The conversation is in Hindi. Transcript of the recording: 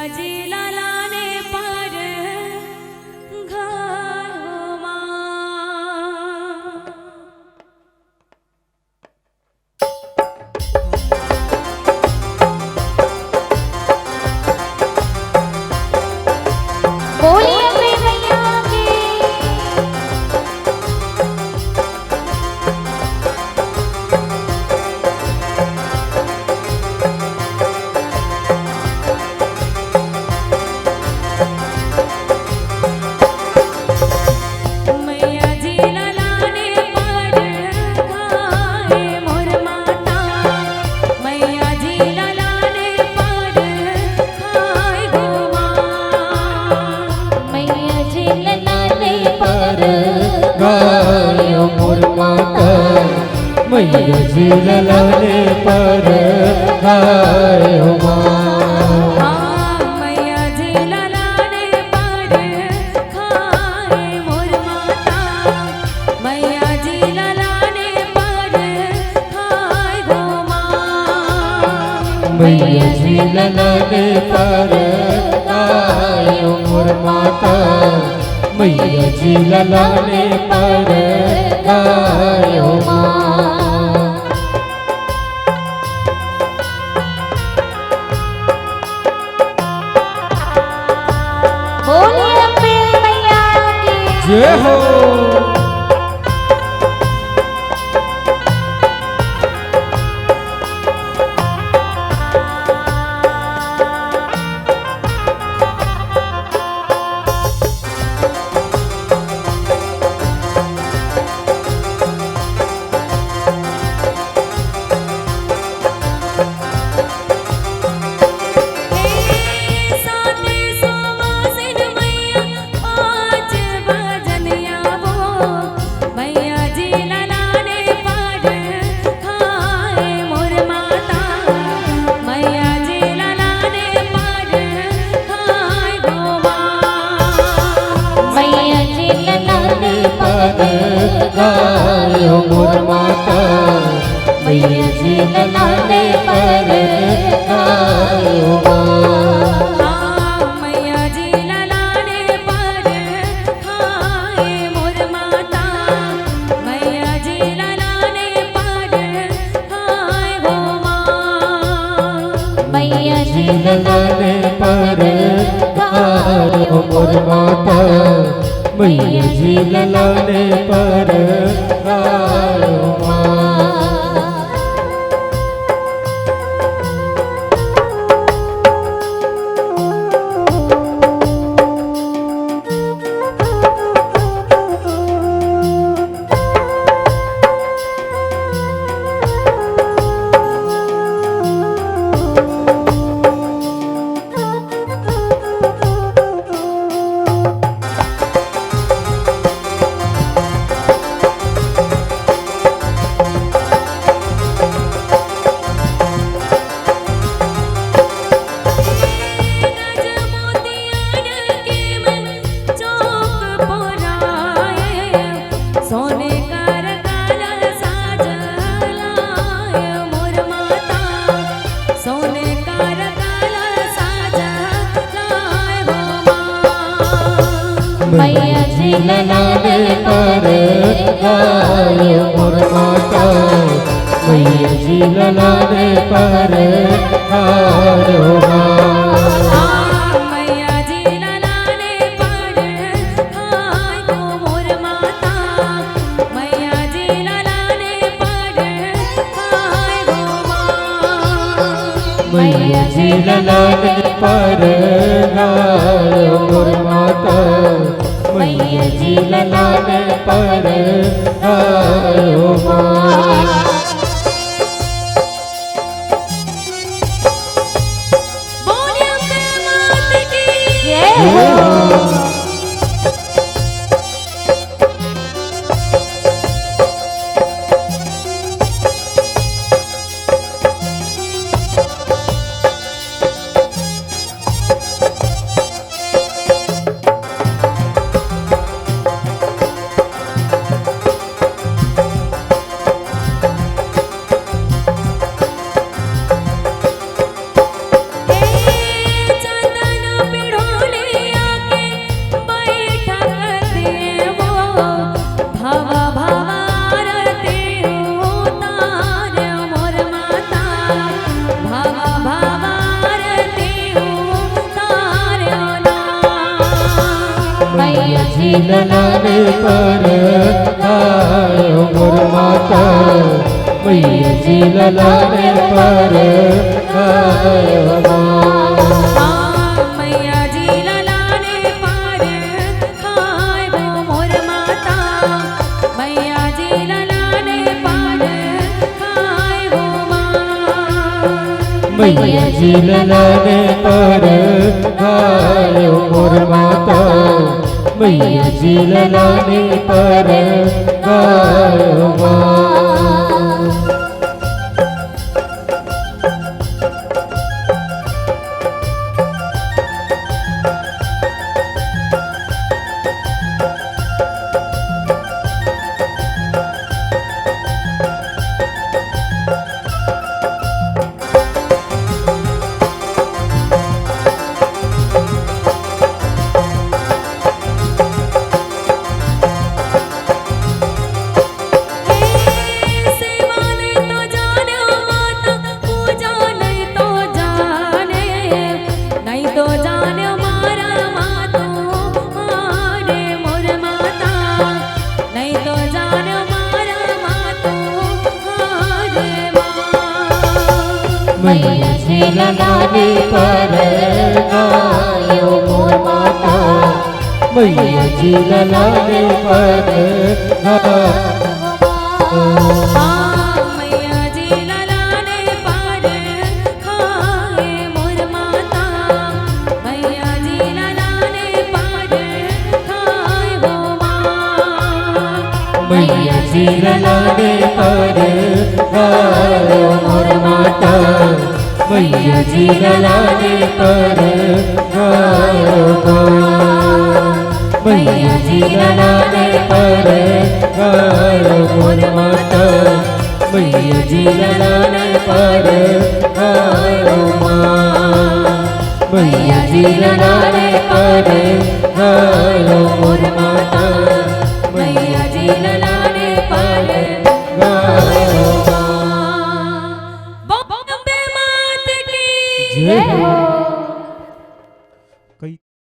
जी लालाने पर घामा। बोलिए अपने भैया के मैया जी लालाने पर खाए मोर माता। मैया जी लालाने पर खाए गो माँ। मैया जी लालाने पर गायो मोर माता। मैया जी लालाने पर गायो माँ। मैया जी लालाने पर खाए मोर माता। मैया जी लालाने पर खाए गो माँ। मैया जी लालाने पर गायो मोर माता। मैया जी लालाने पर गायो माँ। बोलिए अपने मैया की जय हो। साते सोमासिन मैया पाँच भजनिया वो। मैया जी लालाने पर खाए मोर माता। मैया जी लालाने पर खाए गो माँ। मैया जी लालाने पर गायो मोर माता। मैया जी लालाने पर गायो माँ। मैया जी लालाने पर खाए मोर माता। मैया जी लालाने पर खाए गो माँ। मैया जी लालाने पर गायो मोर माता। मैया जी लालाने पर गायो माँ। सोने कर काला साजलाय मोर माता। सोने कर काला साजलाय गो माँ। मैया जी लालाने पर गायो मोर माता। मैया जी लालाने पर गायो माँ। मैया जी लालाने पर खाए गो मोर माता। मैया जी लालाने पर खाए गो माँ। मैया जी लालाने पर गायो मोर माता। मैया जी लालाने पर गायो माँ। बोलिए अपने मात की जय हो। जी ललाने पर गायो मोर माता मैया जी ललाने पर गायो मैया जी ललाने पर खाए वो मोर माता मैया जी ललाने पर खाए वो माँ मैया जी ललाने पर गायो मोर माता मैया जी ललाने पर गायो मैया जी ललाने पर गायो मोर माता मैया जी ललाने पर मैया जी ललाने पर खाए मोर माता मैया जी ललाने पर खाए वो माँ मैया जी ललाने पर गायो मोर माता मैया जी ललाने पर गायो मैया जी ललाने पर गायो मोर माता मैया जी ललाने पर गायो मैया जी ललाने पर गायो मोर माता मैया जी ललाने पर गायो बॉम्बे मात की जय हो।